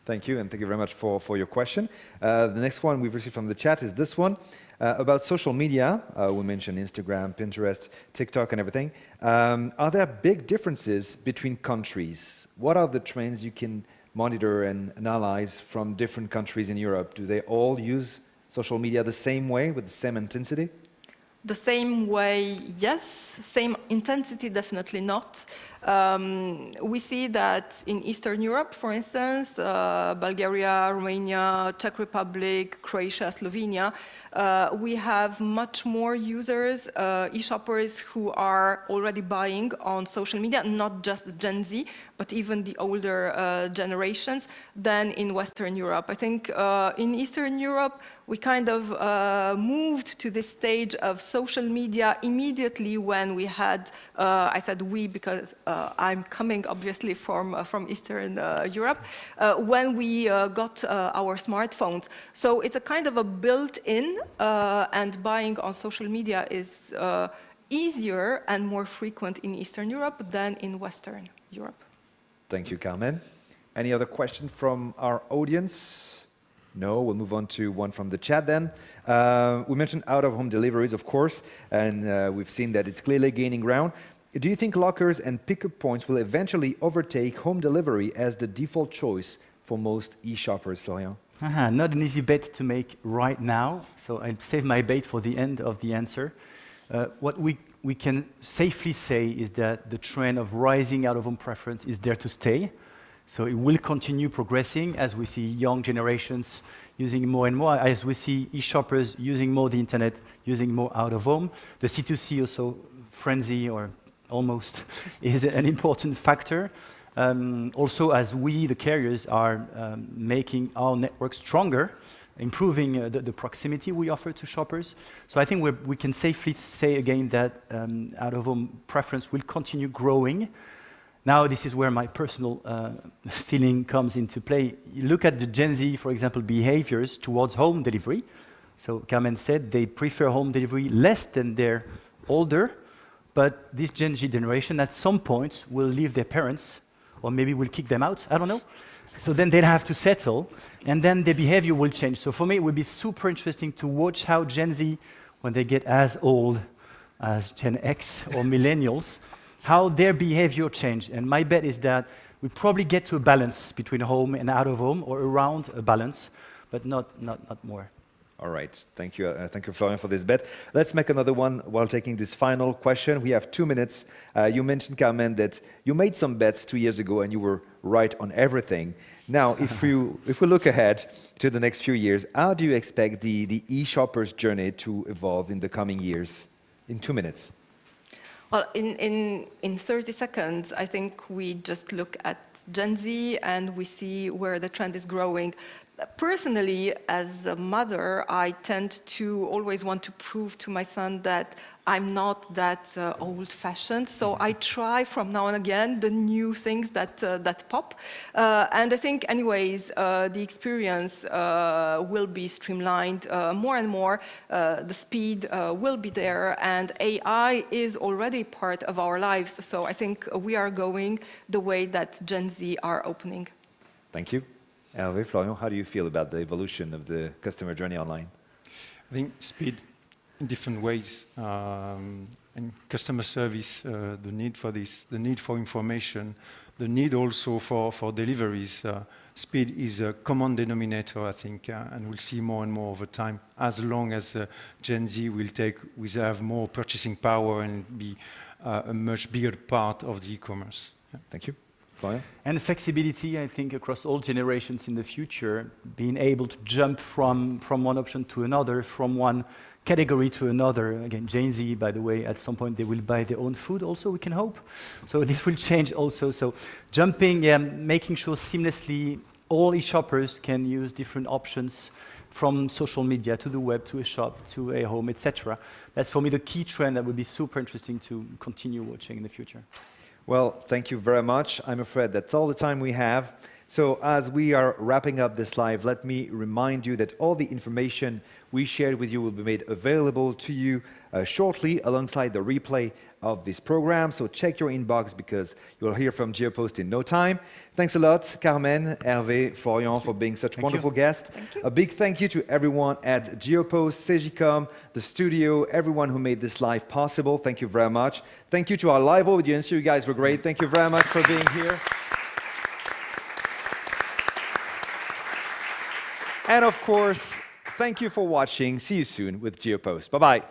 Thank you, and thank you very much for your question. The next one we've received from the chat is this one. About social media, we mentioned Instagram, Pinterest, TikTok, and everything. Are there big differences between countries? What are the trends you can monitor and analyze from different countries in Europe? Do they all use social media the same way, with the same intensity? The same way, yes. Same intensity, definitely not. We see that in Eastern Europe, for instance, Bulgaria, Romania, Czech Republic, Croatia, Slovenia, we have much more users, e-shoppers who are already buying on social media, not just Gen Z, but even the older generations, than in Western Europe. I think in Eastern Europe, we kind of moved to this stage of social media immediately when we had, I said we because I'm coming obviously from Eastern Europe, when we got our smartphones. So it's a kind of a built-in, and buying on social media is easier and more frequent in Eastern Europe than in Western Europe. Thank you, Carmen. Any other question from our audience? No, we'll move on to one from the chat then. We mentioned out-of-home deliveries, of course, and we've seen that it's clearly gaining ground. Do you think lockers and pickup points will eventually overtake home delivery as the default choice for most e-shoppers, Florian? Not an easy bet to make right now, so I'll save my bait for the end of the answer. What we can safely say is that the trend of rising out-of-home preference is there to stay. So it will continue progressing as we see young generations using more and more, as we see e-shoppers using more the internet, using more out-of-home. The C2C also frenzy, or almost, is an important factor. Also, as we, the carriers, are making our network stronger, improving the proximity we offer to shoppers. So I think we can safely say again that out-of-home preference will continue growing. Now, this is where my personal feeling comes into play. You look at the Gen Z, for example, behaviors towards home delivery. So Carmen said they prefer home delivery less than their older, but this Gen Z generation at some point will leave their parents, or maybe will kick them out, I don't know. So then they'll have to settle, and then their behavior will change. So for me, it would be super interesting to watch how Gen Z, when they get as old as Gen X or millennials, how their behavior change. And my bet is that we probably get to a balance between home and out of home, or around a balance, but not more. All right, thank you, Florian, for this bet. Let's make another one while taking this final question. We have 2 minutes. You mentioned, Carmen, that you made some bets 2 years ago and you were right on everything. Now, if we look ahead to the next few years, how do you expect the e-shopper's journey to evolve in the coming years? In 2 minutes. Well, in 30 seconds, I think we just look at Gen Z and we see where the trend is growing. Personally, as a mother, I tend to always want to prove to my son that I'm not that old-fashioned. So I try from now on again the new things that pop. And I think, anyways, the experience will be streamlined more and more. The speed will be there, and AI is already part of our lives. So I think we are going the way that Gen Z are opening. Thank you. Hervé, Florian, how do you feel about the evolution of the customer journey online? I think speed in different ways, and customer service, the need for this, the need for information, the need also for deliveries. Speed is a common denominator, I think, and we'll see more and more over time, as long as Gen Z will have more purchasing power and be a much bigger part of the e-commerce. Yeah. Thank you. Florian? And flexibility, I think, across all generations in the future, being able to jump from one option to another, from one category to another. Again, Gen Z, by the way, at some point they will buy their own food also, we can hope. So this will change also. So jumping, making sure seamlessly all e-shoppers can use different options from social media to the web, to a shop, to a home, etc. That's for me the key trend that would be super interesting to continue watching in the future. Well, thank you very much. I'm afraid that's all the time we have. So as we are wrapping up this live, let me remind you that all the information we shared with you will be made available to you shortly alongside the replay of this program. So check your inbox because you'll hear from Geopost in no time. Thanks a lot, Carmen, Hervé, Florian, for being such wonderful guests. A big thank you to everyone at Geopost, Cegicom, the studio, everyone who made this live possible. Thank you very much. Thank you to our live audience. You guys were great. Thank you very much for being here. And of course, thank you for watching. See you soon with Geopost. Bye-bye.